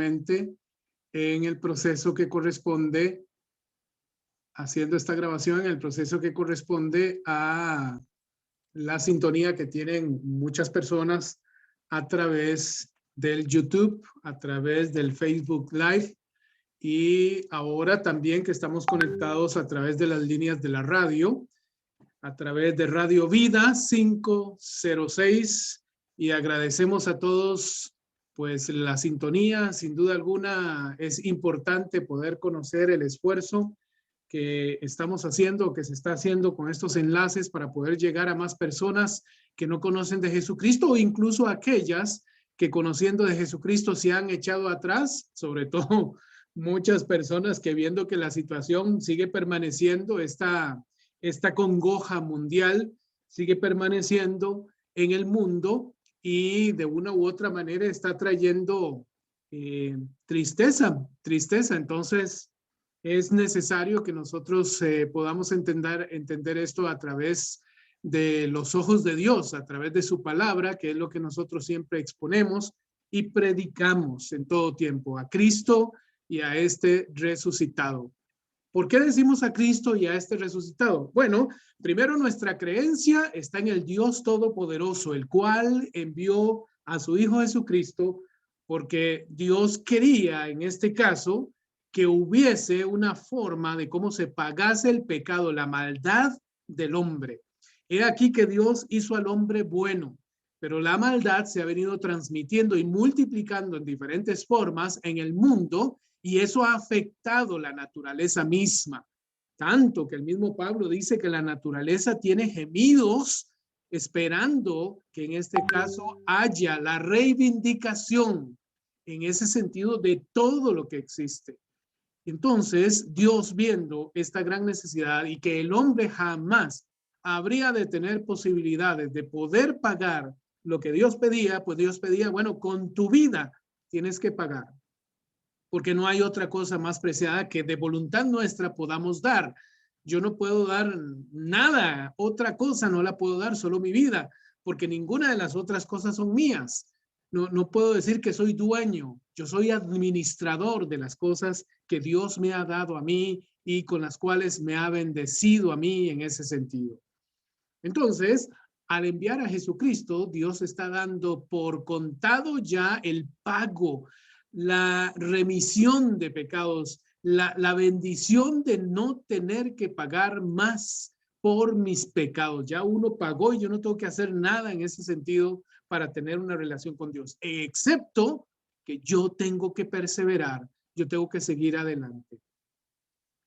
en el proceso que corresponde, haciendo esta grabación, en el proceso que corresponde a la sintonía que tienen muchas personas a través del YouTube, a través del Facebook Live y ahora también que estamos conectados a través de las líneas de la radio, a través de Radio Vida 506 y agradecemos a todos pues la sintonía. Sin duda alguna es importante poder conocer el esfuerzo que estamos haciendo, que se está haciendo con estos enlaces para poder llegar a más personas que no conocen de Jesucristo o incluso aquellas que conociendo de Jesucristo se han echado atrás, sobre todo muchas personas que viendo que la situación sigue permaneciendo, esta congoja mundial sigue permaneciendo en el mundo y de una u otra manera está trayendo tristeza. Entonces, es necesario que nosotros podamos entender esto a través de los ojos de Dios, a través de su palabra, que es lo que nosotros siempre exponemos y predicamos en todo tiempo, a Cristo y a este resucitado. ¿Por qué decimos a Cristo y a este resucitado? Bueno, primero nuestra creencia está en el Dios Todopoderoso, el cual envió a su Hijo Jesucristo porque Dios quería, en este caso, que hubiese una forma de cómo se pagase el pecado, la maldad del hombre. He aquí que Dios hizo al hombre bueno, pero la maldad se ha venido transmitiendo y multiplicando en diferentes formas en el mundo y eso ha afectado la naturaleza misma. Tanto que el mismo Pablo dice que la naturaleza tiene gemidos esperando que en este caso haya la reivindicación en ese sentido de todo lo que existe. Entonces, Dios viendo esta gran necesidad y que el hombre jamás habría de tener posibilidades de poder pagar lo que Dios pedía, pues Dios pedía, bueno, con tu vida tienes que pagar, porque no hay otra cosa más preciada que de voluntad nuestra podamos dar. Yo no puedo dar nada, otra cosa no la puedo dar, solo mi vida, porque ninguna de las otras cosas son mías. No puedo decir que soy dueño, yo soy administrador de las cosas que Dios me ha dado a mí y con las cuales me ha bendecido a mí en ese sentido. Entonces, al enviar a Jesucristo, Dios está dando por contado ya el pago, la remisión de pecados, la bendición de no tener que pagar más por mis pecados. Ya uno pagó y yo no tengo que hacer nada en ese sentido para tener una relación con Dios, excepto que yo tengo que perseverar, yo tengo que seguir adelante.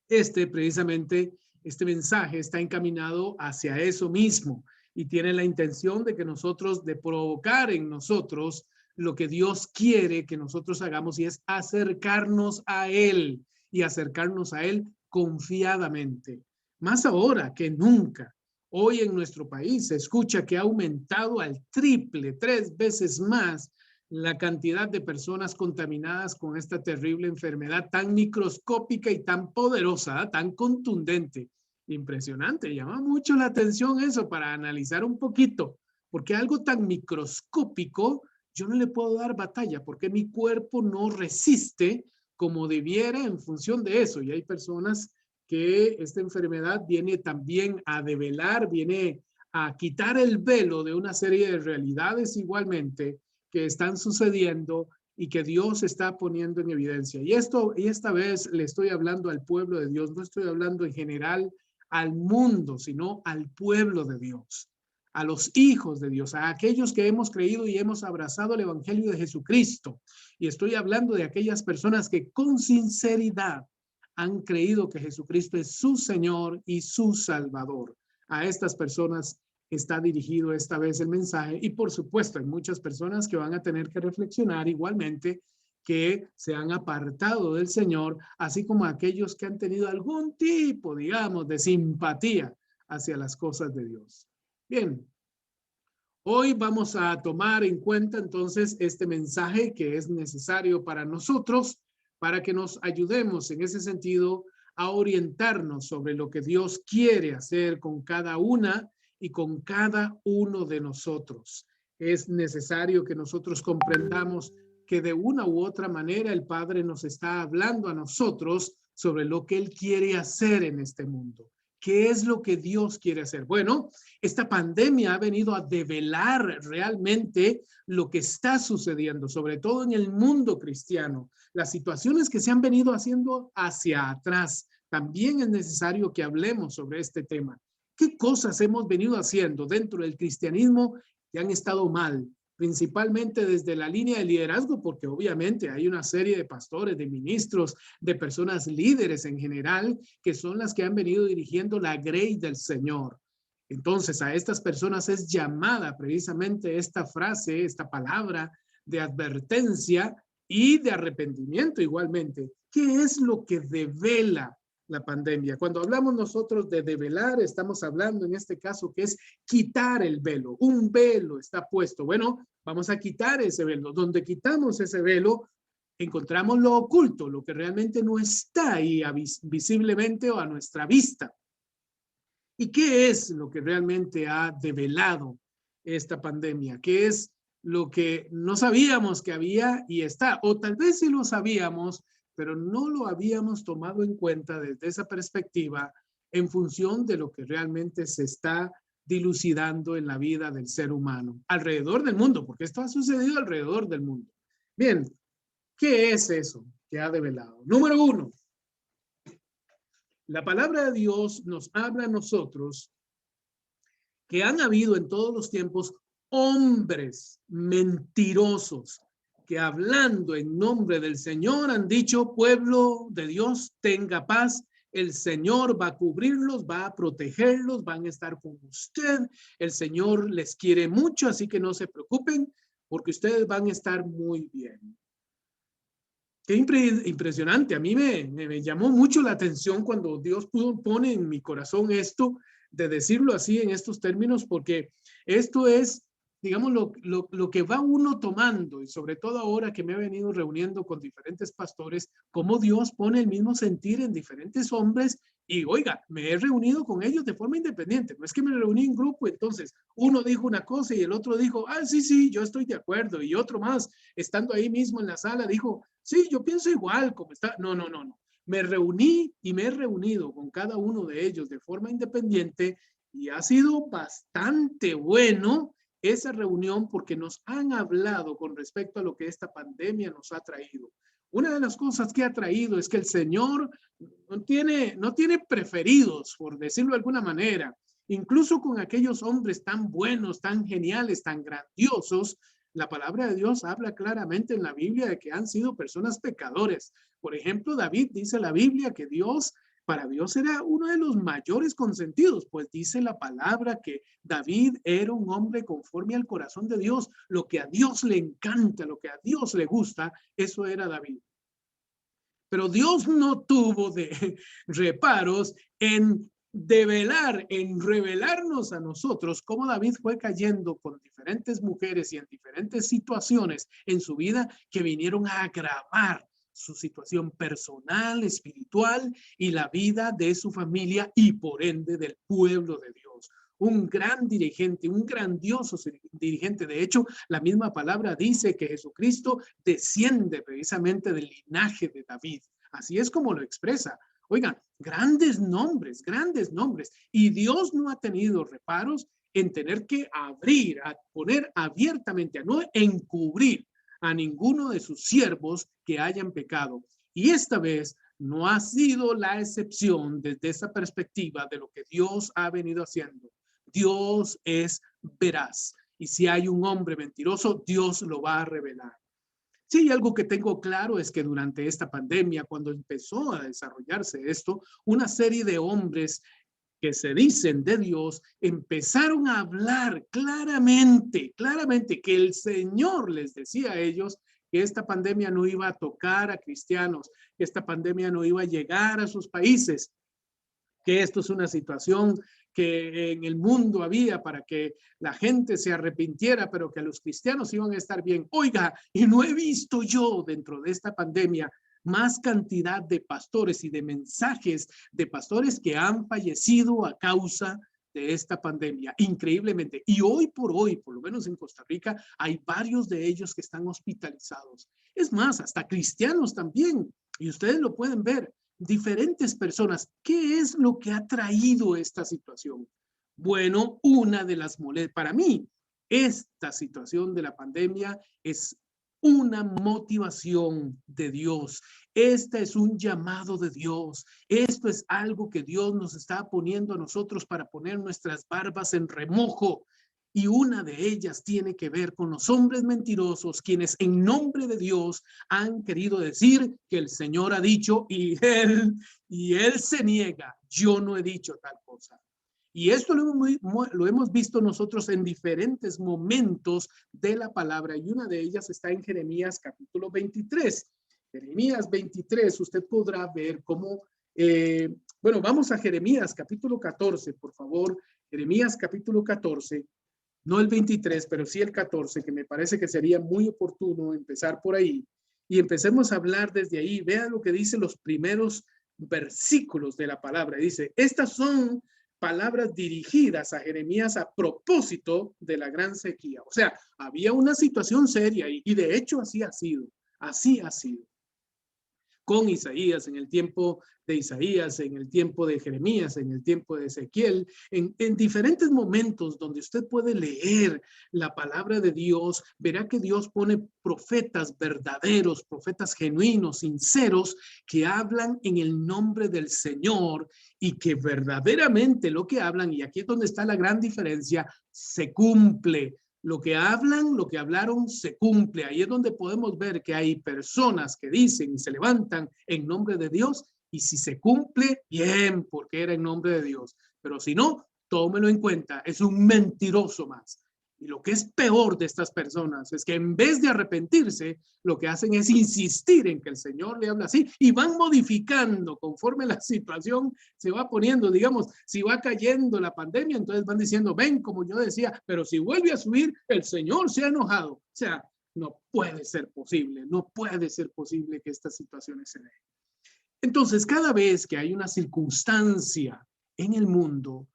Precisamente, este mensaje está encaminado hacia eso mismo y tiene la intención de que nosotros, de provocar en nosotros lo que Dios quiere que nosotros hagamos y es acercarnos a Él y acercarnos a Él confiadamente. Más ahora que nunca. Hoy en nuestro país se escucha que ha aumentado al triple, 3 veces más la cantidad de personas contaminadas con esta terrible enfermedad tan microscópica y tan poderosa, tan contundente. Impresionante, llama mucho la atención eso para analizar un poquito, porque algo tan microscópico yo no le puedo dar batalla, porque mi cuerpo no resiste como debiera en función de eso. Y hay personas que esta enfermedad viene también a develar, viene a quitar el velo de una serie de realidades igualmente que están sucediendo y que Dios está poniendo en evidencia. Y esta vez le estoy hablando al pueblo de Dios, no estoy hablando en general al mundo, sino al pueblo de Dios, a los hijos de Dios, a aquellos que hemos creído y hemos abrazado el evangelio de Jesucristo. Y estoy hablando de aquellas personas que con sinceridad han creído que Jesucristo es su Señor y su Salvador. A estas personas está dirigido esta vez el mensaje y por supuesto hay muchas personas que van a tener que reflexionar igualmente que se han apartado del Señor, así como aquellos que han tenido algún tipo, digamos, de simpatía hacia las cosas de Dios. Bien, hoy vamos a tomar en cuenta entonces este mensaje que es necesario para nosotros, para que nos ayudemos en ese sentido a orientarnos sobre lo que Dios quiere hacer con cada una y con cada uno de nosotros. Es necesario que nosotros comprendamos que de una u otra manera el Padre nos está hablando a nosotros sobre lo que Él quiere hacer en este mundo. ¿Qué es lo que Dios quiere hacer? Bueno, esta pandemia ha venido a develar realmente lo que está sucediendo, sobre todo en el mundo cristiano. Las situaciones que se han venido haciendo hacia atrás. También es necesario que hablemos sobre este tema. ¿Qué cosas hemos venido haciendo dentro del cristianismo que han estado mal? Principalmente desde la línea de liderazgo, porque obviamente hay una serie de pastores, de ministros, de personas líderes en general, que son las que han venido dirigiendo la grey del Señor. Entonces, a estas personas es llamada precisamente esta frase, esta palabra de advertencia y de arrepentimiento igualmente. ¿Qué es lo que devela la pandemia? Cuando hablamos nosotros de develar, estamos hablando en este caso que es quitar el velo. Un velo está puesto. Bueno, vamos a quitar ese velo. Donde quitamos ese velo, encontramos lo oculto, lo que realmente no está ahí visiblemente o a nuestra vista. ¿Y qué es lo que realmente ha develado esta pandemia? ¿Qué es lo que no sabíamos que había y está? O tal vez sí lo sabíamos, pero no lo habíamos tomado en cuenta desde esa perspectiva en función de lo que realmente se está dilucidando en la vida del ser humano alrededor del mundo, porque esto ha sucedido alrededor del mundo. Bien, ¿qué es eso que ha develado? Número uno, la palabra de Dios nos habla a nosotros que han habido en todos los tiempos hombres mentirosos que hablando en nombre del Señor han dicho, pueblo de Dios, tenga paz, el Señor va a cubrirlos, va a protegerlos, van a estar con usted, el Señor les quiere mucho, así que no se preocupen porque ustedes van a estar muy bien. Qué impresionante, a mí me llamó mucho la atención cuando Dios pone en mi corazón esto, de decirlo así en estos términos, porque esto es, digamos, lo que va uno tomando, y sobre todo ahora que me he venido reuniendo con diferentes pastores, cómo Dios pone el mismo sentir en diferentes hombres, y oiga, me he reunido con ellos de forma independiente, no es que me reuní en grupo, entonces uno dijo una cosa y el otro dijo, sí, yo estoy de acuerdo, y otro más, estando ahí mismo en la sala, dijo, sí, yo pienso igual, como está, no. Me reuní y me he reunido con cada uno de ellos de forma independiente y ha sido bastante bueno esa reunión porque nos han hablado con respecto a lo que esta pandemia nos ha traído. Una de las cosas que ha traído es que el Señor no tiene preferidos, por decirlo de alguna manera. Incluso con aquellos hombres tan buenos, tan geniales, tan grandiosos, la palabra de Dios habla claramente en la Biblia de que han sido personas pecadores. Por ejemplo, David dice la Biblia que para Dios era uno de los mayores consentidos, pues dice la palabra que David era un hombre conforme al corazón de Dios. Lo que a Dios le encanta, lo que a Dios le gusta, eso era David. Pero Dios no tuvo de reparos en develar, en revelarnos a nosotros cómo David fue cayendo con diferentes mujeres y en diferentes situaciones en su vida que vinieron a agravar su situación personal, espiritual y la vida de su familia y por ende del pueblo de Dios. Un gran dirigente, un grandioso dirigente. De hecho, la misma palabra dice que Jesucristo desciende precisamente del linaje de David. Así es como lo expresa. Oigan, grandes nombres. Y Dios no ha tenido reparos en tener que abrir, a poner abiertamente, a no encubrir a ninguno de sus siervos que hayan pecado. Y esta vez no ha sido la excepción desde esa perspectiva de lo que Dios ha venido haciendo. Dios es veraz. Y si hay un hombre mentiroso, Dios lo va a revelar. Sí, algo que tengo claro es que durante esta pandemia, cuando empezó a desarrollarse esto, una serie de hombres que se dicen de Dios empezaron a hablar claramente que el Señor les decía a ellos que esta pandemia no iba a tocar a cristianos, que esta pandemia no iba a llegar a sus países, que esto es una situación que en el mundo había para que la gente se arrepintiera, pero que los cristianos iban a estar bien. Oiga, y no he visto yo dentro de esta pandemia más cantidad de pastores y de mensajes de pastores que han fallecido a causa de esta pandemia, increíblemente. Y hoy, por lo menos en Costa Rica, hay varios de ellos que están hospitalizados. Es más, hasta cristianos también. Y ustedes lo pueden ver. Diferentes personas. ¿Qué es lo que ha traído esta situación? Bueno, una de las molestias, para mí, esta situación de la pandemia es una motivación de Dios. Este es un llamado de Dios. Esto es algo que Dios nos está poniendo a nosotros para poner nuestras barbas en remojo. Y una de ellas tiene que ver con los hombres mentirosos, quienes en nombre de Dios han querido decir que el Señor ha dicho y él se niega. Yo no he dicho tal cosa. Y esto lo hemos visto nosotros en diferentes momentos de la palabra, y una de ellas está en Jeremías capítulo 23. Jeremías 23, usted podrá ver cómo, bueno, vamos a Jeremías capítulo 14, por favor. Jeremías capítulo 14, no el 23, pero sí el 14, que me parece que sería muy oportuno empezar por ahí. Y empecemos a hablar desde ahí. Vean lo que dicen los primeros versículos de la palabra. Dice, estas son palabras dirigidas a Jeremías a propósito de la gran sequía. O sea, había una situación seria y de hecho así ha sido. Así ha sido. Con Isaías, en el tiempo de Isaías, en el tiempo de Jeremías, en el tiempo de Ezequiel, en diferentes momentos donde usted puede leer la palabra de Dios, verá que Dios pone profetas verdaderos, profetas genuinos, sinceros, que hablan en el nombre del Señor y que verdaderamente lo que hablan, y aquí es donde está la gran diferencia, se cumple. Lo que hablan, lo que hablaron, se cumple. Ahí es donde podemos ver que hay personas que dicen y se levantan en nombre de Dios, y si se cumple, bien, porque era en nombre de Dios. Pero si no, tómelo en cuenta, es un mentiroso más. Y lo que es peor de estas personas es que en vez de arrepentirse, lo que hacen es insistir en que el Señor le habla así y van modificando conforme la situación se va poniendo. Digamos, si va cayendo la pandemia, entonces van diciendo, ven, como yo decía, pero si vuelve a subir, el Señor se ha enojado. O sea, no puede ser posible, no puede ser posible que estas situaciones se den. Entonces, cada vez que hay una circunstancia en el mundo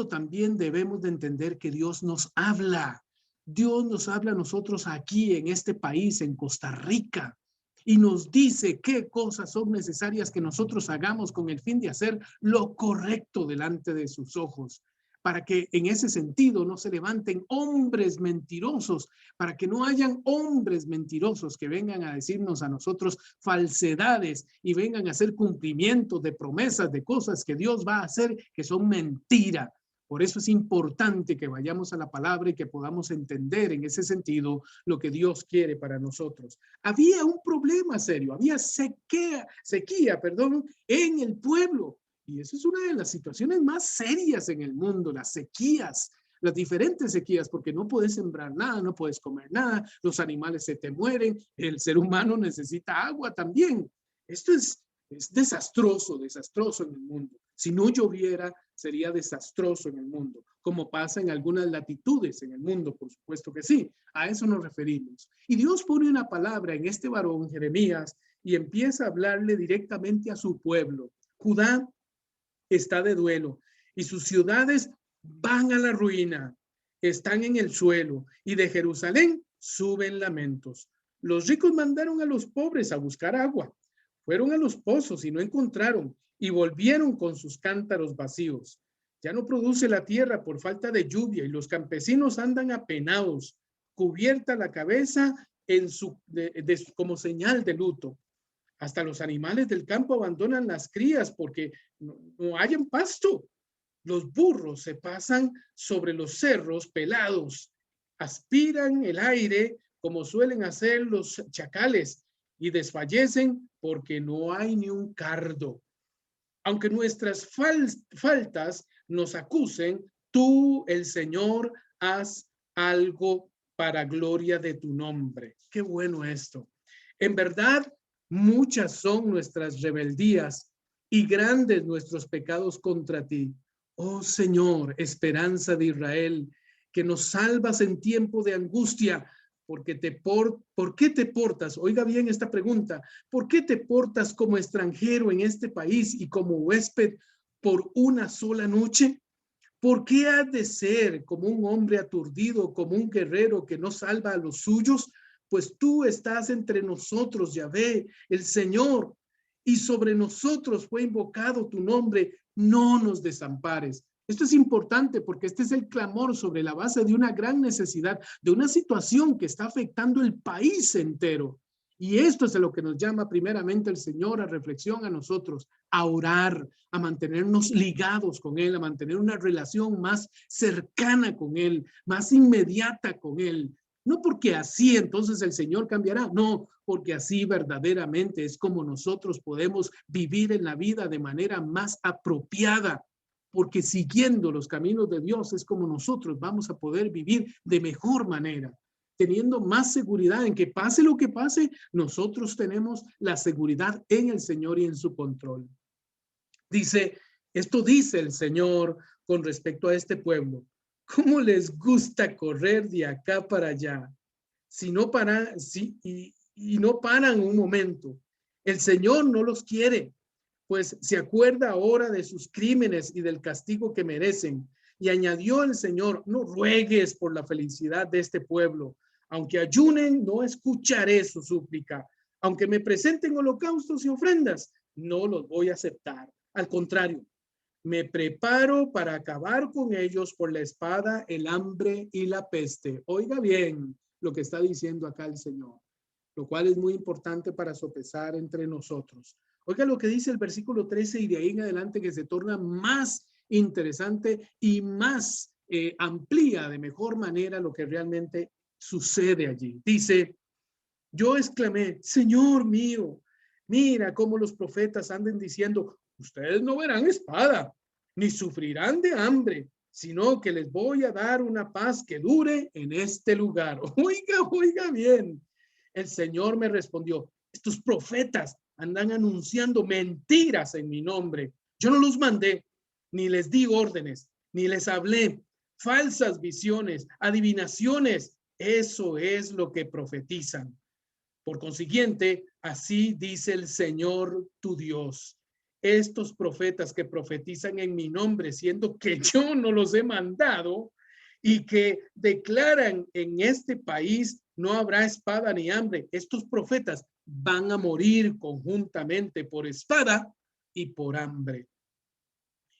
también debemos de entender que Dios nos habla. Dios nos habla a nosotros aquí en este país, en Costa Rica, y nos dice qué cosas son necesarias que nosotros hagamos con el fin de hacer lo correcto delante de sus ojos, para que en ese sentido no se levanten hombres mentirosos, para que no hayan hombres mentirosos que vengan a decirnos a nosotros falsedades y vengan a hacer cumplimientos de promesas, de cosas que Dios va a hacer que son mentira. Por eso es importante que vayamos a la palabra y que podamos entender en ese sentido lo que Dios quiere para nosotros. Había un problema serio, había sequía, en el pueblo. Y eso es una de las situaciones más serias en el mundo, las sequías, las diferentes sequías, porque no puedes sembrar nada, no puedes comer nada, los animales se te mueren, el ser humano necesita agua también. Esto es desastroso en el mundo. Si no lloviera, sería desastroso en el mundo, como pasa en algunas latitudes en el mundo, por supuesto que sí, a eso nos referimos. Y Dios pone una palabra en este varón, Jeremías, y empieza a hablarle directamente a su pueblo. Judá está de duelo y sus ciudades van a la ruina, están en el suelo, y de Jerusalén suben lamentos. Los ricos mandaron a los pobres a buscar agua, fueron a los pozos y no encontraron, y volvieron con sus cántaros vacíos. Ya no produce la tierra por falta de lluvia, y los campesinos andan apenados, cubierta la cabeza como señal de luto. Hasta los animales del campo abandonan las crías porque no hayan pasto. Los burros se pasan sobre los cerros pelados, aspiran el aire como suelen hacer los chacales y desfallecen porque no hay ni un cardo. Aunque nuestras faltas nos acusen, tú, el Señor, haz algo para gloria de tu nombre. Qué bueno esto. En verdad, muchas son nuestras rebeldías y grandes nuestros pecados contra ti. Oh Señor, esperanza de Israel, que nos salvas en tiempo de angustia. ¿Por qué te portas? Oiga bien esta pregunta. ¿Por qué te portas como extranjero en este país y como huésped por una sola noche? ¿Por qué has de ser como un hombre aturdido, como un guerrero que no salva a los suyos? Pues tú estás entre nosotros, Yahvé, el Señor, y sobre nosotros fue invocado tu nombre. No nos desampares. Esto es importante porque este es el clamor sobre la base de una gran necesidad, de una situación que está afectando el país entero. Y esto es a lo que nos llama primeramente el Señor a reflexión a nosotros, a orar, a mantenernos ligados con Él, a mantener una relación más cercana con Él, más inmediata con Él. No porque así entonces el Señor cambiará, no, porque así verdaderamente es como nosotros podemos vivir en la vida de manera más apropiada, porque siguiendo los caminos de Dios es como nosotros vamos a poder vivir de mejor manera, teniendo más seguridad en que pase lo que pase, nosotros tenemos la seguridad en el Señor y en su control. Esto dice el Señor con respecto a este pueblo. ¿Cómo les gusta correr de acá para allá? Si no paran, y no paran un momento. El Señor no los quiere, pues se acuerda ahora de sus crímenes y del castigo que merecen. Y añadió el Señor, no ruegues por la felicidad de este pueblo. Aunque ayunen, no escucharé su súplica. Aunque me presenten holocaustos y ofrendas, no los voy a aceptar. Al contrario, me preparo para acabar con ellos por la espada, el hambre y la peste. Oiga bien lo que está diciendo acá el Señor, lo cual es muy importante para sopesar entre nosotros. Oiga lo que dice el versículo 13 y de ahí en adelante, que se torna más interesante y más amplía de mejor manera lo que realmente sucede allí. Dice, yo exclamé, Señor mío, mira cómo los profetas anden diciendo, ustedes no verán espada, ni sufrirán de hambre, sino que les voy a dar una paz que dure en este lugar. Oiga bien. El Señor me respondió, estos profetas andan anunciando mentiras en mi nombre. Yo no los mandé, ni les di órdenes, ni les hablé. Falsas visiones, adivinaciones, eso es lo que profetizan. Por consiguiente, así dice el Señor tu Dios. Estos profetas que profetizan en mi nombre, siendo que yo no los he mandado, y que declaran en este país no habrá espada ni hambre, estos profetas van a morir conjuntamente por espada y por hambre.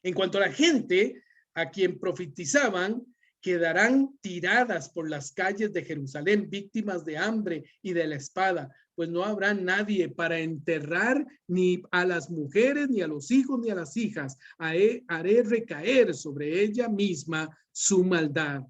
En cuanto a la gente a quien profetizaban, quedarán tiradas por las calles de Jerusalén, víctimas de hambre y de la espada, pues no habrá nadie para enterrar ni a las mujeres, ni a los hijos, ni a las hijas. Haré recaer sobre ella misma su maldad.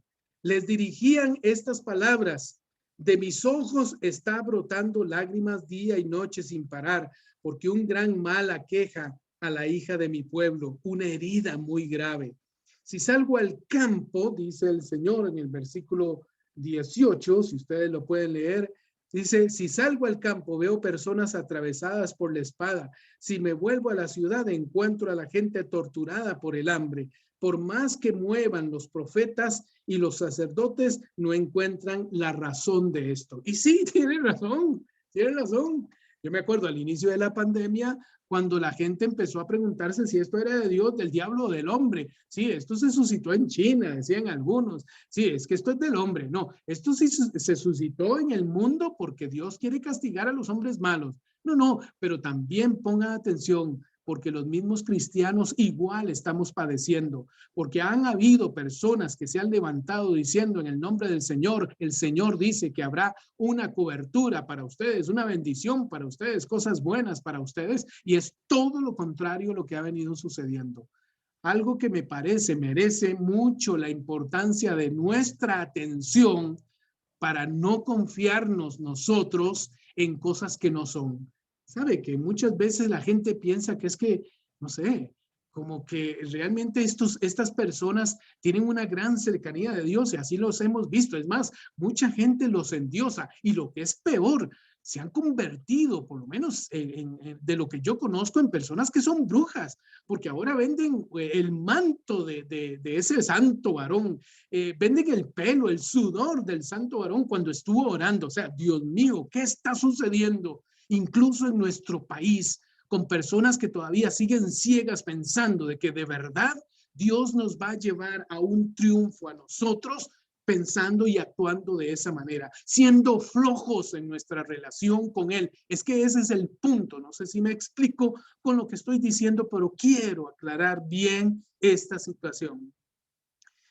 Les dirigían estas palabras: de mis ojos está brotando lágrimas día y noche sin parar, porque un gran mal aqueja a la hija de mi pueblo, una herida muy grave. Si salgo al campo, dice el Señor en el versículo 18, si ustedes lo pueden leer, dice, si salgo al campo, veo personas atravesadas por la espada. Si me vuelvo a la ciudad, encuentro a la gente torturada por el hambre. Por más que muevan los profetas y los sacerdotes, no encuentran la razón de esto. Y sí, tienen razón, tienen razón. Yo me acuerdo al inicio de la pandemia, cuando la gente empezó a preguntarse si esto era de Dios, del diablo o del hombre. Sí, esto se suscitó en China, decían algunos. Sí, es que esto es del hombre. No, esto sí se suscitó en el mundo porque Dios quiere castigar a los hombres malos. No, pero también pongan atención, porque los mismos cristianos igual estamos padeciendo, porque han habido personas que se han levantado diciendo en el nombre del Señor, el Señor dice que habrá una cobertura para ustedes, una bendición para ustedes, cosas buenas para ustedes, y es todo lo contrario lo que ha venido sucediendo. Algo que me parece merece mucho la importancia de nuestra atención para no confiarnos nosotros en cosas que no son. Sabe que muchas veces la gente piensa que es que, no sé, como que realmente estas personas tienen una gran cercanía de Dios y así los hemos visto. Es más, mucha gente los endiosa y lo que es peor, se han convertido, por lo menos de lo que yo conozco, en personas que son brujas, porque ahora venden el manto de ese santo varón, venden el pelo, el sudor del santo varón cuando estuvo orando. O sea, Dios mío, ¿qué está sucediendo? Incluso en nuestro país, con personas que todavía siguen ciegas pensando de que de verdad Dios nos va a llevar a un triunfo a nosotros pensando y actuando de esa manera, siendo flojos en nuestra relación con Él. Es que ese es el punto. No sé si me explico con lo que estoy diciendo, pero quiero aclarar bien esta situación.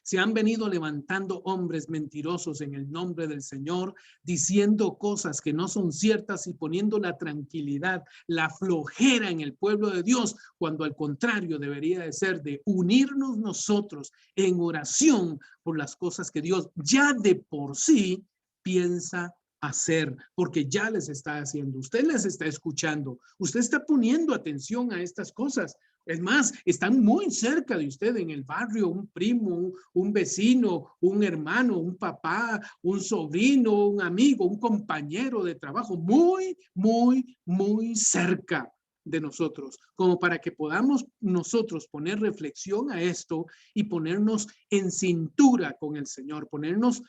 Se han venido levantando hombres mentirosos en el nombre del Señor, diciendo cosas que no son ciertas y poniendo la tranquilidad, la flojera en el pueblo de Dios, cuando al contrario debería de ser de unirnos nosotros en oración por las cosas que Dios ya de por sí piensa hacer, porque ya les está haciendo, usted les está escuchando, usted está poniendo atención a estas cosas. Es más, están muy cerca de usted en el barrio, un primo, un vecino, un hermano, un papá, un sobrino, un amigo, un compañero de trabajo, muy, muy, muy cerca de nosotros, como para que podamos nosotros poner reflexión a esto y ponernos en cintura con el Señor, ponernos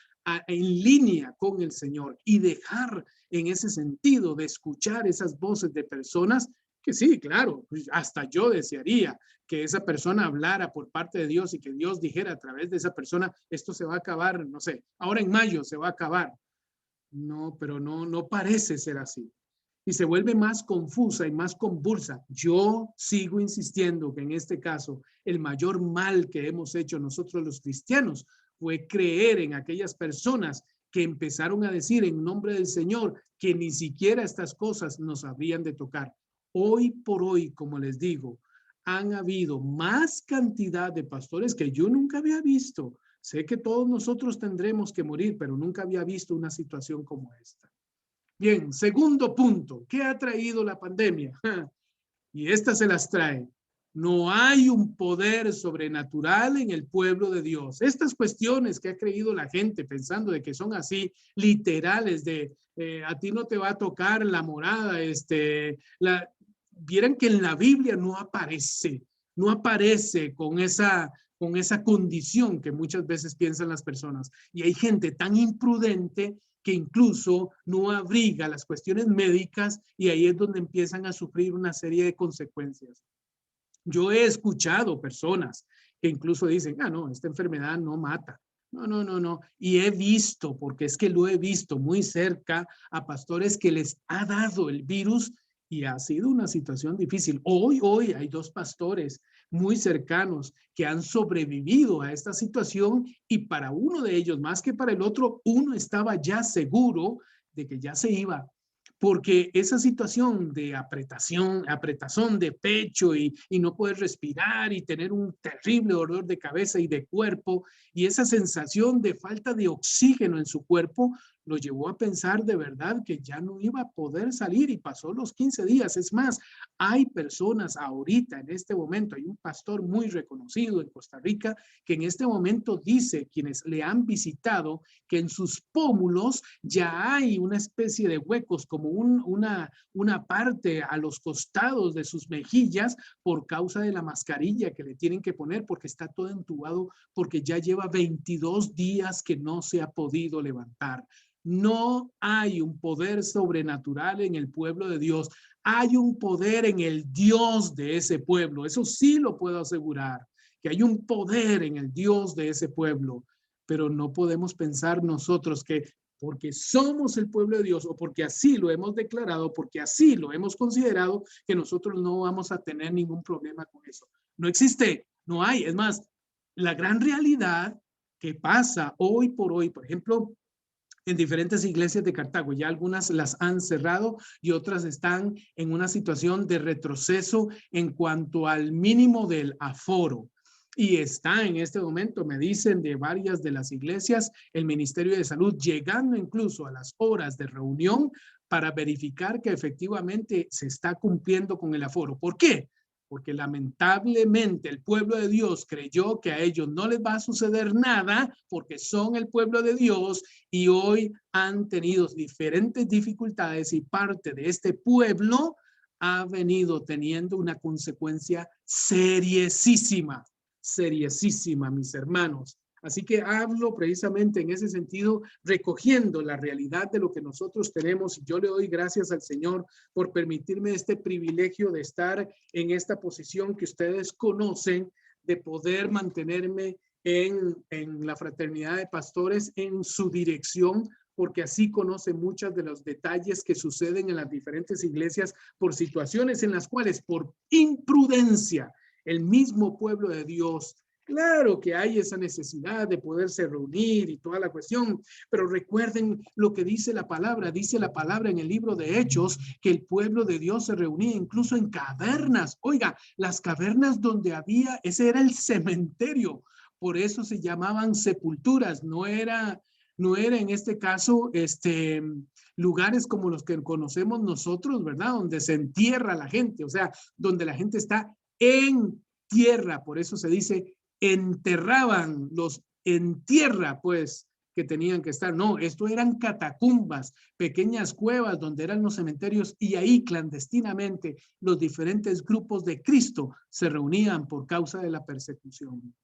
en línea con el Señor y dejar en ese sentido de escuchar esas voces de personas que sí, claro, hasta yo desearía que esa persona hablara por parte de Dios y que Dios dijera a través de esa persona, esto se va a acabar, no sé, ahora en mayo se va a acabar. No, pero no parece ser así. Y se vuelve más confusa y más convulsa. Yo sigo insistiendo que en este caso el mayor mal que hemos hecho nosotros los cristianos fue creer en aquellas personas que empezaron a decir en nombre del Señor que ni siquiera estas cosas nos habrían de tocar. Hoy por hoy, como les digo, han habido más cantidad de pastores que yo nunca había visto. Sé que todos nosotros tendremos que morir, pero nunca había visto una situación como esta. Bien, segundo punto, ¿qué ha traído la pandemia? Y esta se las trae. No hay un poder sobrenatural en el pueblo de Dios. Estas cuestiones que ha creído la gente pensando de que son así literales de a ti no te va a tocar la morada, vieran que en la Biblia no aparece con esa condición que muchas veces piensan las personas. Y hay gente tan imprudente que incluso no abriga las cuestiones médicas y ahí es donde empiezan a sufrir una serie de consecuencias. Yo he escuchado personas que incluso dicen, no, esta enfermedad no mata. No. Y he visto, porque es que lo he visto muy cerca a pastores que les ha dado el virus y ha sido una situación difícil. Hoy hay dos pastores muy cercanos que han sobrevivido a esta situación y para uno de ellos, más que para el otro, uno estaba ya seguro de que ya se iba porque esa situación de apretazón de pecho y no poder respirar y tener un terrible dolor de cabeza y de cuerpo y esa sensación de falta de oxígeno en su cuerpo lo llevó a pensar de verdad que ya no iba a poder salir y pasó los 15 días. Es más, hay personas ahorita en este momento, hay un pastor muy reconocido en Costa Rica que en este momento dice, quienes le han visitado, que en sus pómulos ya hay una especie de huecos como una parte a los costados de sus mejillas por causa de la mascarilla que le tienen que poner porque está todo entubado, porque ya lleva 22 días que no se ha podido levantar. No hay un poder sobrenatural en el pueblo de Dios. Hay un poder en el Dios de ese pueblo. Eso sí lo puedo asegurar, que hay un poder en el Dios de ese pueblo. Pero no podemos pensar nosotros que porque somos el pueblo de Dios o porque así lo hemos declarado, porque así lo hemos considerado, que nosotros no vamos a tener ningún problema con eso. No existe, no hay. Es más, la gran realidad que pasa hoy por hoy, por ejemplo, en diferentes iglesias de Cartago, ya algunas las han cerrado y otras están en una situación de retroceso en cuanto al mínimo del aforo. Y está en este momento, me dicen de varias de las iglesias, el Ministerio de Salud llegando incluso a las horas de reunión para verificar que efectivamente se está cumpliendo con el aforo. ¿Por qué? Porque lamentablemente el pueblo de Dios creyó que a ellos no les va a suceder nada porque son el pueblo de Dios y hoy han tenido diferentes dificultades y parte de este pueblo ha venido teniendo una consecuencia seriosísima, mis hermanos. Así que hablo precisamente en ese sentido, recogiendo la realidad de lo que nosotros tenemos. Y yo le doy gracias al Señor por permitirme este privilegio de estar en esta posición que ustedes conocen, de poder mantenerme en la fraternidad de pastores, en su dirección, porque así conoce muchos de los detalles que suceden en las diferentes iglesias por situaciones en las cuales por imprudencia el mismo pueblo de Dios, claro que hay esa necesidad de poderse reunir y toda la cuestión, pero recuerden lo que dice la palabra en el libro de Hechos, que el pueblo de Dios se reunía incluso en cavernas. Oiga, las cavernas donde había, ese era el cementerio, por eso se llamaban sepulturas, no era en este caso, lugares como los que conocemos nosotros, ¿verdad? Donde se entierra la gente, o sea, donde la gente está en tierra, por eso se dice enterraban los en tierra, pues, que tenían que estar. No, esto eran catacumbas, pequeñas cuevas donde eran los cementerios y ahí clandestinamente los diferentes grupos de Cristo se reunían por causa de la persecución.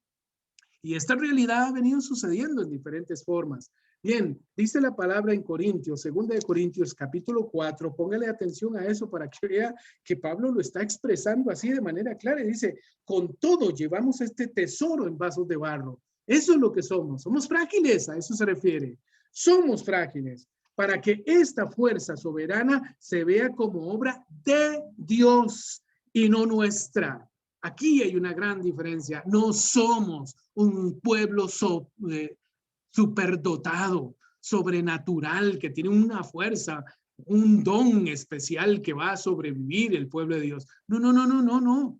Y esta realidad ha venido sucediendo en diferentes formas. Bien, dice la palabra en Corintios, 2 de Corintios, capítulo 4, póngale atención a eso para que vea que Pablo lo está expresando así de manera clara. Y dice, con todo llevamos este tesoro en vasos de barro. Eso es lo que somos. Somos frágiles, a eso se refiere. Somos frágiles para que esta fuerza soberana se vea como obra de Dios y no nuestra. Aquí hay una gran diferencia. No somos un pueblo superdotado, sobrenatural, que tiene una fuerza, un don especial que va a sobrevivir el pueblo de Dios. No.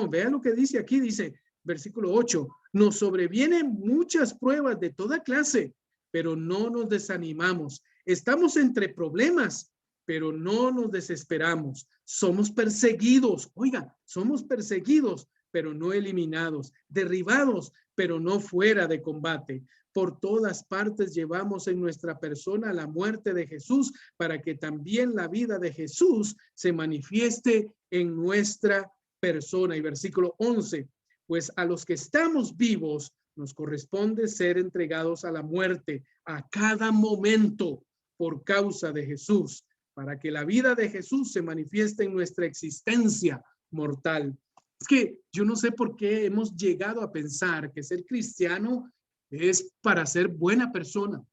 Vea lo que dice aquí, dice versículo 8, nos sobrevienen muchas pruebas de toda clase, pero no nos desanimamos. Estamos entre problemas, pero no nos desesperamos. Somos perseguidos, oiga, somos perseguidos, pero no eliminados, derribados, pero no fuera de combate. Por todas partes llevamos en nuestra persona la muerte de Jesús, para que también la vida de Jesús se manifieste en nuestra persona. Y versículo 11, pues a los que estamos vivos nos corresponde ser entregados a la muerte a cada momento por causa de Jesús, para que la vida de Jesús se manifieste en nuestra existencia mortal. Es que yo no sé por qué hemos llegado a pensar que ser cristiano es para ser buena persona.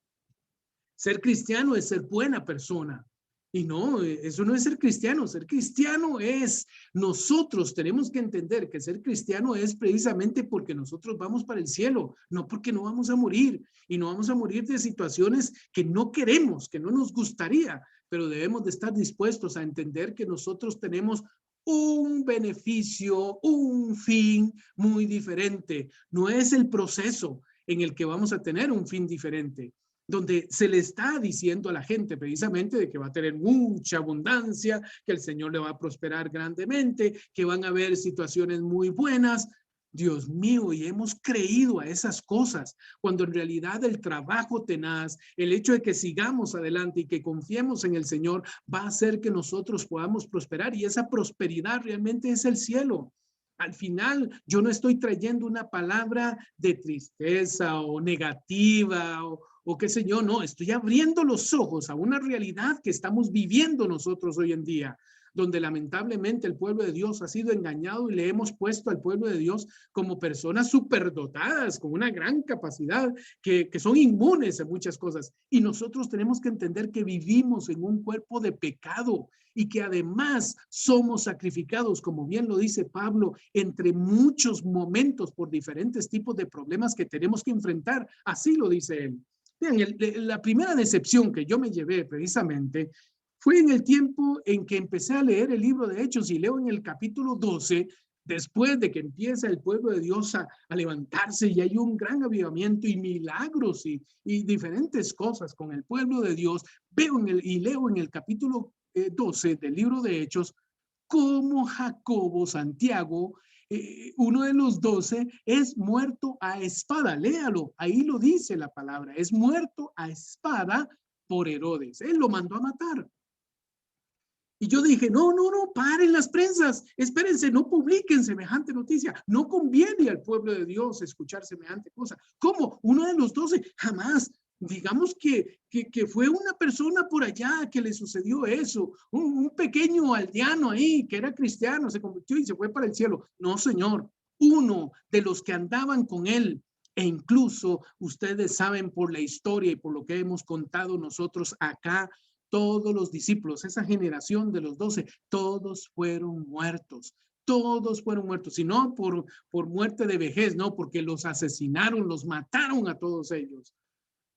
Ser cristiano es ser buena persona. Y no, eso no es ser cristiano. Ser cristiano es, nosotros tenemos que entender que ser cristiano es precisamente porque nosotros vamos para el cielo, no porque no vamos a morir. Y no vamos a morir de situaciones que no queremos, que no nos gustaría, pero debemos de estar dispuestos a entender que nosotros tenemos un beneficio, un fin muy diferente. No es el proceso en el que vamos a tener un fin diferente, donde se le está diciendo a la gente precisamente de que va a tener mucha abundancia, que el Señor le va a prosperar grandemente, que van a haber situaciones muy buenas. Dios mío, y hemos creído a esas cosas, cuando en realidad el trabajo tenaz, el hecho de que sigamos adelante y que confiemos en el Señor va a hacer que nosotros podamos prosperar, y esa prosperidad realmente es el cielo. Al final, yo no estoy trayendo una palabra de tristeza o negativa o qué sé yo, no, estoy abriendo los ojos a una realidad que estamos viviendo nosotros hoy en día, donde lamentablemente el pueblo de Dios ha sido engañado y le hemos puesto al pueblo de Dios como personas superdotadas, con una gran capacidad, que son inmunes a muchas cosas. Y nosotros tenemos que entender que vivimos en un cuerpo de pecado y que además somos sacrificados, como bien lo dice Pablo, entre muchos momentos por diferentes tipos de problemas que tenemos que enfrentar. Así lo dice él. Vean, la primera decepción que yo me llevé precisamente fue en el tiempo en que empecé a leer el libro de Hechos, y leo en el capítulo 12, después de que empieza el pueblo de Dios a levantarse y hay un gran avivamiento y milagros y diferentes cosas con el pueblo de Dios, leo en el capítulo 12 del libro de Hechos cómo Jacobo, Santiago, uno de los 12, es muerto a espada. Léalo, ahí lo dice la palabra, es muerto a espada por Herodes. Él lo mandó a matar. Y yo dije, no, paren las prensas, espérense, no publiquen semejante noticia, no conviene al pueblo de Dios escuchar semejante cosa. ¿Cómo? Uno de los 12, jamás. Digamos que fue una persona por allá que le sucedió eso, un pequeño aldeano ahí que era cristiano, se convirtió y se fue para el cielo. No, señor, uno de los que andaban con él. E incluso ustedes saben por la historia y por lo que hemos contado nosotros acá, todos los discípulos, esa generación de los 12, todos fueron muertos. Todos fueron muertos, y no por muerte de vejez, no, porque los asesinaron, los mataron a todos ellos.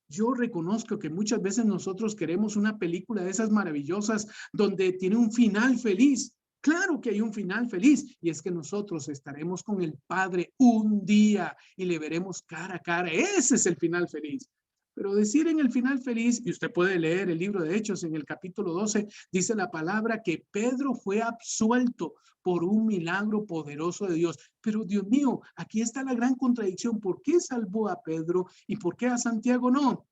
Yo reconozco que muchas veces nosotros queremos una película de esas maravillosas donde tiene un final feliz. Claro que hay un final feliz, y es que nosotros estaremos con el Padre un día y le veremos cara a cara. Ese es el final feliz. Pero decir en el final feliz, y usted puede leer el libro de Hechos en el capítulo 12, dice la palabra que Pedro fue absuelto por un milagro poderoso de Dios. Pero Dios mío, aquí está la gran contradicción. ¿Por qué salvó a Pedro y por qué a Santiago no?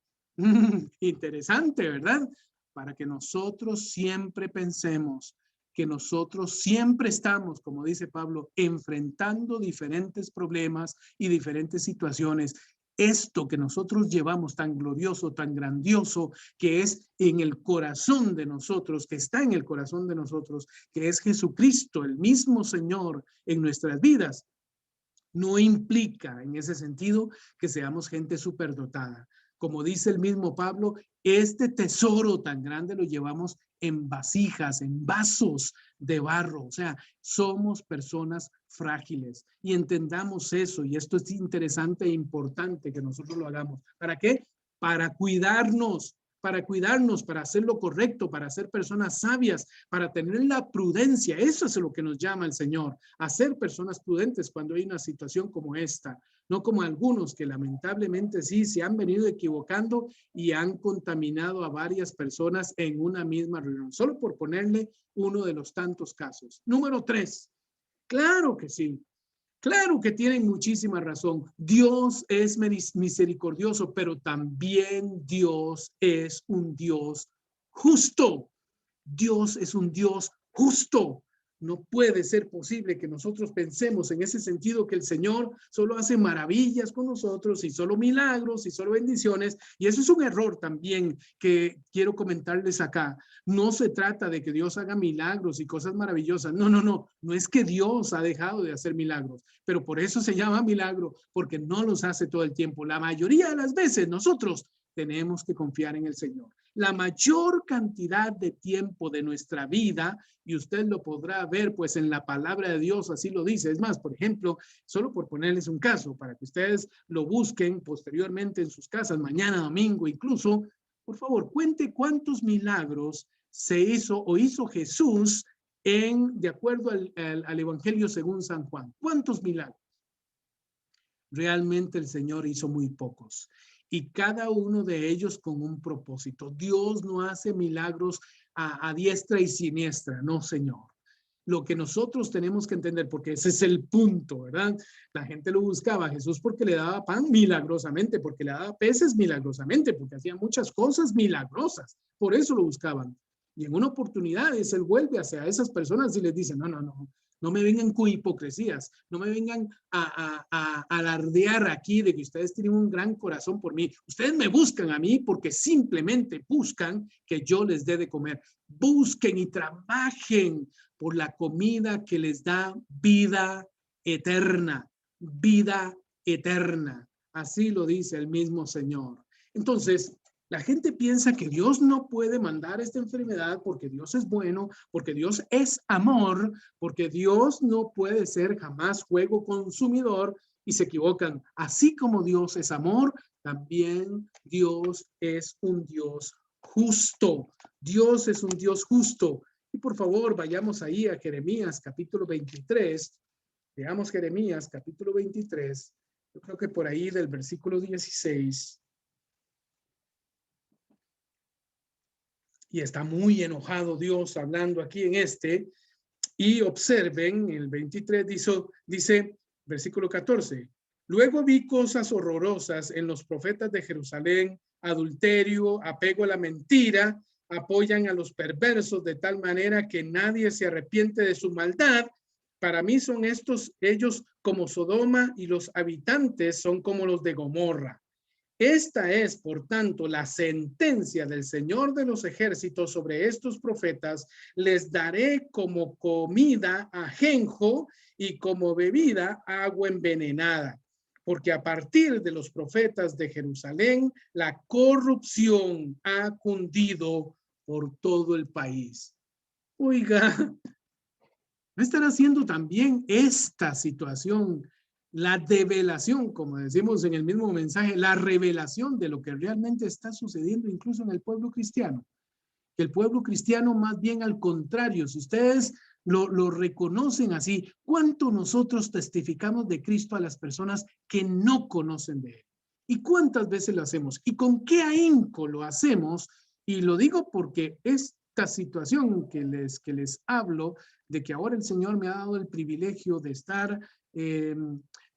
Interesante, ¿verdad? Para que nosotros siempre pensemos que nosotros siempre estamos, como dice Pablo, enfrentando diferentes problemas y diferentes situaciones. Esto que nosotros llevamos tan glorioso, tan grandioso, que es en el corazón de nosotros, que está en el corazón de nosotros, que es Jesucristo, el mismo Señor en nuestras vidas, no implica en ese sentido que seamos gente superdotada. Como dice el mismo Pablo, este tesoro tan grande lo llevamos en vasijas, en vasos de barro. O sea, somos personas frágiles y entendamos eso. Y esto es interesante e importante que nosotros lo hagamos. ¿Para qué? Para cuidarnos, para hacer lo correcto, para ser personas sabias, para tener la prudencia. Eso es lo que nos llama el Señor, a ser personas prudentes cuando hay una situación como esta, no como algunos que lamentablemente sí se han venido equivocando y han contaminado a varias personas en una misma reunión, solo por ponerle uno de los tantos casos. Número 3, claro que sí. Claro que tienen muchísima razón. Dios es misericordioso, pero también Dios es un Dios justo. Dios es un Dios justo. No puede ser posible que nosotros pensemos en ese sentido que el Señor solo hace maravillas con nosotros y solo milagros y solo bendiciones. Y eso es un error también que quiero comentarles acá. No se trata de que Dios haga milagros y cosas maravillosas. No, no, no. No es que Dios ha dejado de hacer milagros, pero por eso se llama milagro, porque no los hace todo el tiempo. La mayoría de las veces nosotros tenemos que confiar en el Señor. La mayor cantidad de tiempo de nuestra vida, y usted lo podrá ver pues en la palabra de Dios, así lo dice. Es más, por ejemplo, solo por ponerles un caso, para que ustedes lo busquen posteriormente en sus casas, mañana, domingo, incluso, por favor, cuente cuántos milagros se hizo o hizo Jesús de acuerdo al Evangelio según San Juan. ¿Cuántos milagros? Realmente el Señor hizo muy pocos, y cada uno de ellos con un propósito. Dios no hace milagros a diestra y siniestra, no, Señor. Lo que nosotros tenemos que entender, porque ese es el punto, ¿verdad? La gente lo buscaba a Jesús porque le daba pan milagrosamente, porque le daba peces milagrosamente, porque hacía muchas cosas milagrosas. Por eso lo buscaban. Y en una oportunidad él vuelve hacia esas personas y les dice, no, no, no, no me vengan con hipocresías, no me vengan a alardear aquí de que ustedes tienen un gran corazón por mí. Ustedes me buscan a mí porque simplemente buscan que yo les dé de comer. Busquen y trabajen por la comida que les da vida eterna, vida eterna. Así lo dice el mismo Señor. Entonces, la gente piensa que Dios no puede mandar esta enfermedad porque Dios es bueno, porque Dios es amor, porque Dios no puede ser jamás juego consumidor, y se equivocan. Así como Dios es amor, también Dios es un Dios justo. Dios es un Dios justo. Y por favor, vayamos ahí a Jeremías capítulo 23. Veamos Jeremías capítulo 23. Yo creo que por ahí del versículo 16. Y está muy enojado Dios hablando aquí en y observen, el 23 dice, versículo 14, luego vi cosas horrorosas en los profetas de Jerusalén, adulterio, apego a la mentira, apoyan a los perversos de tal manera que nadie se arrepiente de su maldad. Para mí son ellos como Sodoma, y los habitantes son como los de Gomorra. Esta es, por tanto, la sentencia del Señor de los ejércitos sobre estos profetas. Les daré como comida ajenjo y como bebida agua envenenada. Porque a partir de los profetas de Jerusalén, la corrupción ha cundido por todo el país. Oiga, va a estar haciendo también esta situación, la develación, como decimos en el mismo mensaje, la revelación de lo que realmente está sucediendo incluso en el pueblo cristiano. Que el pueblo cristiano más bien al contrario, si ustedes lo reconocen así, ¿cuánto nosotros testificamos de Cristo a las personas que no conocen de Él? ¿Y cuántas veces lo hacemos? ¿Y con qué ahínco lo hacemos? Y lo digo porque esta situación que les hablo, de que ahora el Señor me ha dado el privilegio de estar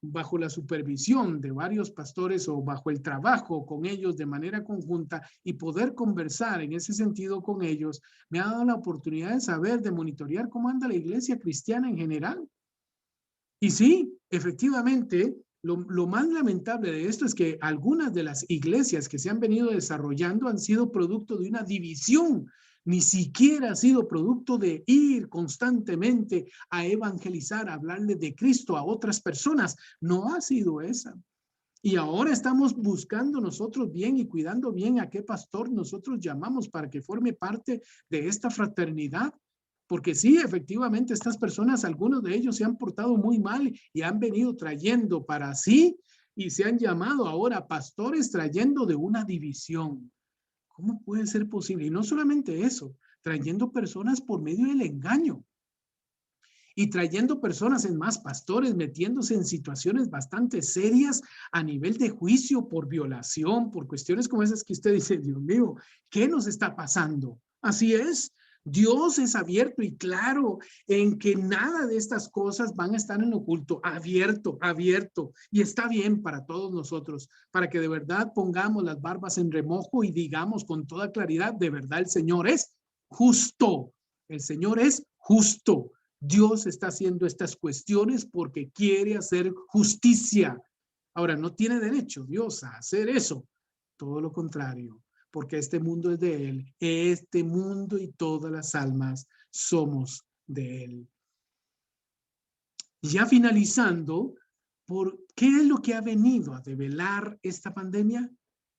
bajo la supervisión de varios pastores o bajo el trabajo con ellos de manera conjunta y poder conversar en ese sentido con ellos, me ha dado la oportunidad de saber, de monitorear cómo anda la iglesia cristiana en general. Y sí, efectivamente, lo más lamentable de esto es que algunas de las iglesias que se han venido desarrollando han sido producto de una división, ni siquiera ha sido producto de ir constantemente a evangelizar, a hablarle de Cristo a otras personas. No ha sido esa. Y ahora estamos buscando nosotros bien y cuidando bien a qué pastor nosotros llamamos para que forme parte de esta fraternidad. Porque sí, efectivamente, estas personas, algunos de ellos se han portado muy mal y han venido trayendo para sí y se han llamado ahora pastores trayendo de una división. ¿Cómo puede ser posible? Y no solamente eso, trayendo personas por medio del engaño y trayendo personas en más pastores, metiéndose en situaciones bastante serias a nivel de juicio por violación, por cuestiones como esas que usted dice, Dios mío, ¿qué nos está pasando? Así es. Dios es abierto y claro en que nada de estas cosas van a estar en oculto, abierto, abierto. Y está bien para todos nosotros, para que de verdad pongamos las barbas en remojo y digamos con toda claridad, de verdad el Señor es justo. El Señor es justo. Dios está haciendo estas cuestiones porque quiere hacer justicia. Ahora, no tiene derecho Dios a hacer eso. Todo lo contrario, porque este mundo es de Él. Este mundo y todas las almas somos de Él. Ya finalizando, ¿por qué es lo que ha venido a develar esta pandemia?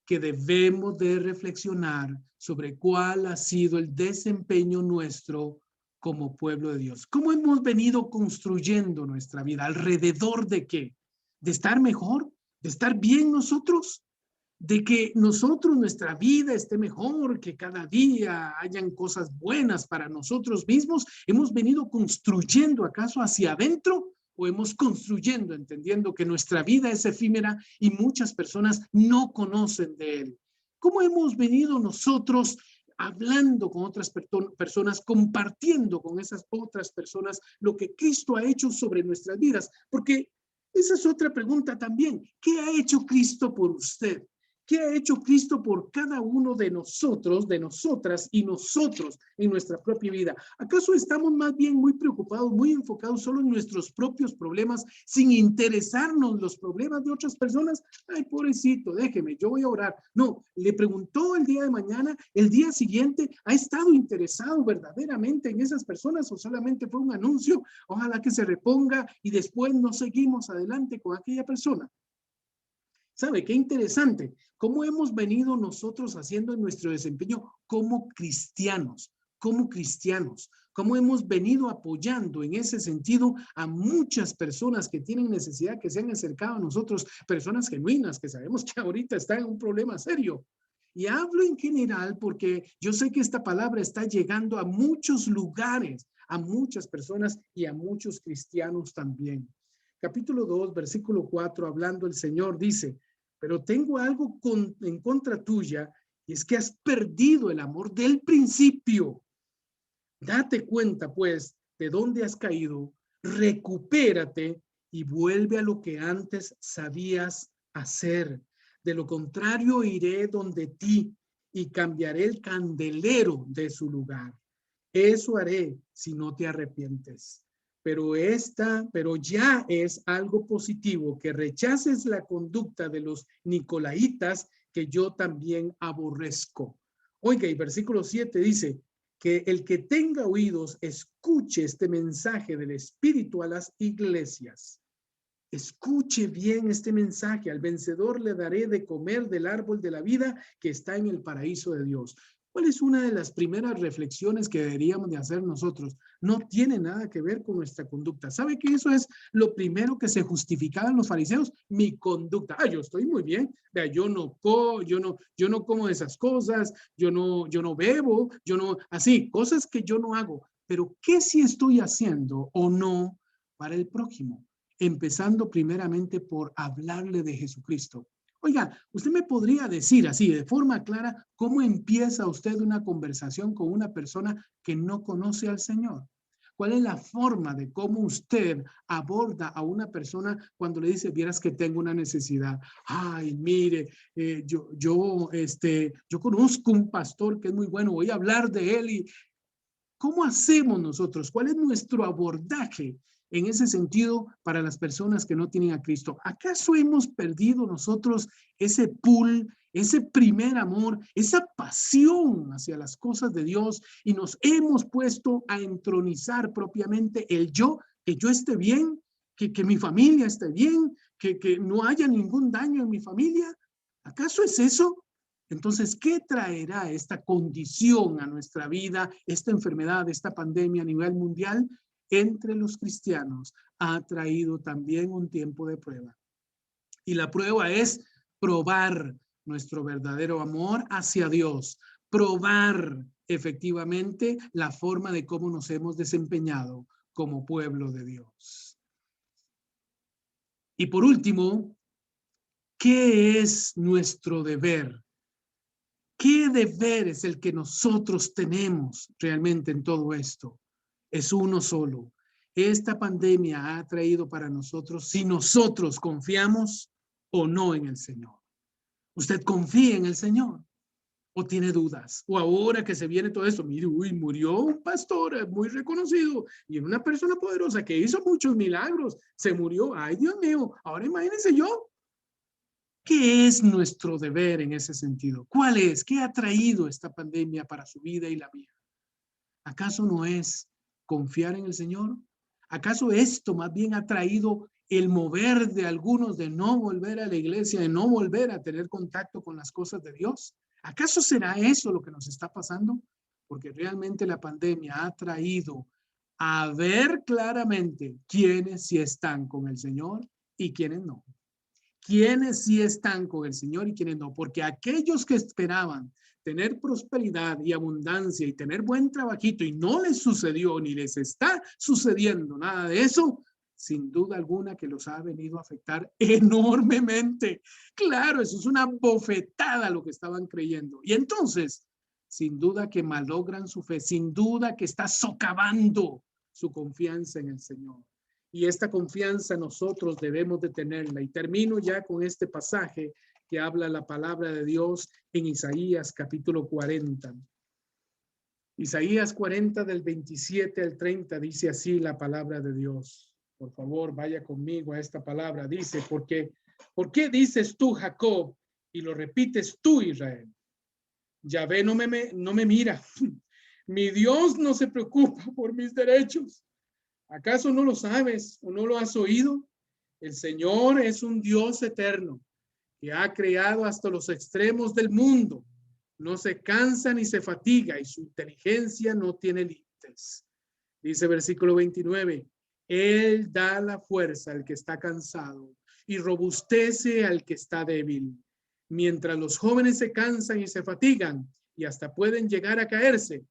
Que debemos de reflexionar sobre cuál ha sido el desempeño nuestro como pueblo de Dios. ¿Cómo hemos venido construyendo nuestra vida? ¿Alrededor de qué? ¿De estar mejor? ¿De estar bien nosotros? ¿De que nosotros, nuestra vida esté mejor, que cada día hayan cosas buenas para nosotros mismos? ¿Hemos venido construyendo acaso hacia adentro? ¿O hemos construyendo entendiendo que nuestra vida es efímera y muchas personas no conocen de él? ¿Cómo hemos venido nosotros hablando con otras personas, compartiendo con esas otras personas lo que Cristo ha hecho sobre nuestras vidas? Porque esa es otra pregunta también. ¿Qué ha hecho Cristo por usted? ¿Qué ha hecho Cristo por cada uno de nosotros, de nosotras y nosotros en nuestra propia vida? ¿Acaso estamos más bien muy preocupados, muy enfocados solo en nuestros propios problemas, sin interesarnos los problemas de otras personas? Ay, pobrecito, déjeme, yo voy a orar. No, le preguntó el día de mañana, el día siguiente, ¿ha estado interesado verdaderamente en esas personas o solamente fue un anuncio? Ojalá que se reponga y después nos seguimos adelante con aquella persona. ¿Sabe qué interesante? ¿Cómo hemos venido nosotros haciendo en nuestro desempeño como cristianos? Como cristianos, cómo hemos venido apoyando en ese sentido a muchas personas que tienen necesidad, que se han acercado a nosotros, personas genuinas que sabemos que ahorita están en un problema serio. Y hablo en general porque yo sé que esta palabra está llegando a muchos lugares, a muchas personas y a muchos cristianos también. Capítulo 2, versículo 4, hablando el Señor, dice, pero tengo algo en contra tuya, y es que has perdido el amor del principio. Date cuenta, pues, de dónde has caído, recupérate y vuelve a lo que antes sabías hacer. De lo contrario, iré donde ti y cambiaré el candelero de su lugar. Eso haré si no te arrepientes. pero ya es algo positivo que rechaces la conducta de los nicolaitas que yo también aborrezco. Oiga, y versículo 7 dice que el que tenga oídos escuche este mensaje del Espíritu a las iglesias. Escuche bien este mensaje. Al vencedor le daré de comer del árbol de la vida que está en el paraíso de Dios. ¿Cuál es una de las primeras reflexiones que deberíamos de hacer nosotros? No tiene nada que ver con nuestra conducta. ¿Sabe que eso es lo primero que se justificaban los fariseos? Mi conducta. Yo estoy muy bien. Vea, yo no como esas cosas, yo no bebo, así, cosas que yo no hago. Pero ¿qué sí estoy haciendo o no para el prójimo? Empezando primeramente por hablarle de Jesucristo. Oiga, usted me podría decir así, de forma clara, cómo empieza usted una conversación con una persona que no conoce al Señor. ¿Cuál es la forma de cómo usted aborda a una persona cuando le dice, vieras que tengo una necesidad? Ay, mire, yo conozco un pastor que es muy bueno, voy a hablar de él. Y ¿cómo hacemos nosotros? ¿Cuál es nuestro abordaje en ese sentido para las personas que no tienen a Cristo? ¿Acaso hemos perdido nosotros ese pool, ese primer amor, esa pasión hacia las cosas de Dios y nos hemos puesto a entronizar propiamente el yo, que yo esté bien, que mi familia esté bien, que no haya ningún daño en mi familia? ¿Acaso es eso? Entonces, ¿qué traerá esta condición a nuestra vida, esta enfermedad, esta pandemia a nivel mundial? Entre los cristianos ha traído también un tiempo de prueba. Y la prueba es probar nuestro verdadero amor hacia Dios, probar efectivamente la forma de cómo nos hemos desempeñado como pueblo de Dios. Y por último, ¿qué es nuestro deber? ¿Qué deber es el que nosotros tenemos realmente en todo esto? Es uno solo. Esta pandemia ha traído para nosotros si nosotros confiamos o no en el Señor. ¿Usted confía en el Señor o tiene dudas? O ahora que se viene todo esto, mire, murió un pastor muy reconocido y una persona poderosa que hizo muchos milagros, se murió. Ay, Dios mío, ahora imagínense yo. ¿Qué es nuestro deber en ese sentido? ¿Cuál es? ¿Qué ha traído esta pandemia para su vida y la mía? ¿Acaso no es confiar en el Señor? ¿Acaso esto más bien ha traído el mover de algunos de no volver a la iglesia, de no volver a tener contacto con las cosas de Dios? ¿Acaso será eso lo que nos está pasando? Porque realmente la pandemia ha traído a ver claramente quiénes sí están con el Señor y quiénes no. Quiénes sí están con el Señor y quiénes no, porque aquellos que esperaban tener prosperidad y abundancia y tener buen trabajito y no les sucedió ni les está sucediendo nada de eso, sin duda alguna que los ha venido a afectar enormemente. Claro, eso es una bofetada lo que estaban creyendo. Y entonces, sin duda que malogran su fe, sin duda que está socavando su confianza en el Señor. Y esta confianza nosotros debemos de tenerla. Y termino ya con este pasaje que habla la palabra de Dios en Isaías capítulo 40. Isaías 40 del 27 al 30 dice así la palabra de Dios. Por favor, vaya conmigo a esta palabra. Dice, ¿por qué dices tú, Jacob, y lo repites tú, Israel? Yahvé no me mira. Mi Dios no se preocupa por mis derechos. ¿Acaso no lo sabes o no lo has oído? El Señor es un Dios eterno que ha creado hasta los extremos del mundo. No se cansa ni se fatiga y su inteligencia no tiene límites. Dice versículo 29, Él da la fuerza al que está cansado y robustece al que está débil. Mientras los jóvenes se cansan y se fatigan y hasta pueden llegar a caerse,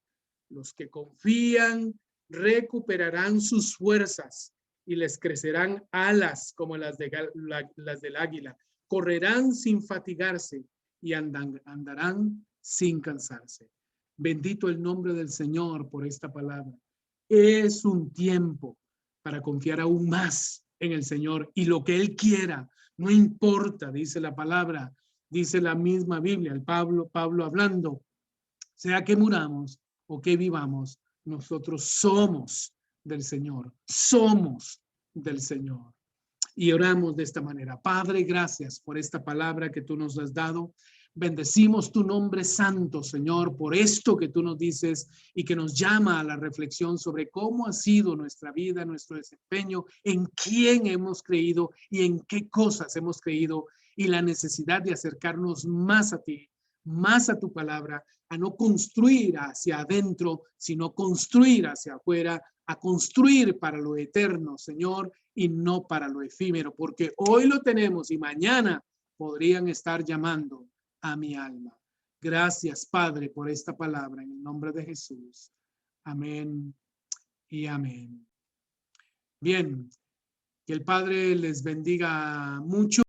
los que confían recuperarán sus fuerzas y les crecerán alas como las del águila. Correrán sin fatigarse y andarán sin cansarse. Bendito el nombre del Señor por esta palabra. Es un tiempo para confiar aún más en el Señor y lo que Él quiera, no importa, dice la palabra, dice la misma Biblia, el Pablo hablando, sea que muramos o que vivamos, nosotros somos del Señor. Somos del Señor. Y oramos de esta manera. Padre, gracias por esta palabra que tú nos has dado. Bendecimos tu nombre santo, Señor, por esto que tú nos dices y que nos llama a la reflexión sobre cómo ha sido nuestra vida, nuestro desempeño, en quién hemos creído y en qué cosas hemos creído, y la necesidad de acercarnos más a ti, más a tu palabra, a no construir hacia adentro, sino construir hacia afuera, a construir para lo eterno, Señor, y no para lo efímero, porque hoy lo tenemos y mañana podrían estar llamando a mi alma. Gracias, Padre, por esta palabra en el nombre de Jesús. Amén y amén. Bien, que el Padre les bendiga mucho.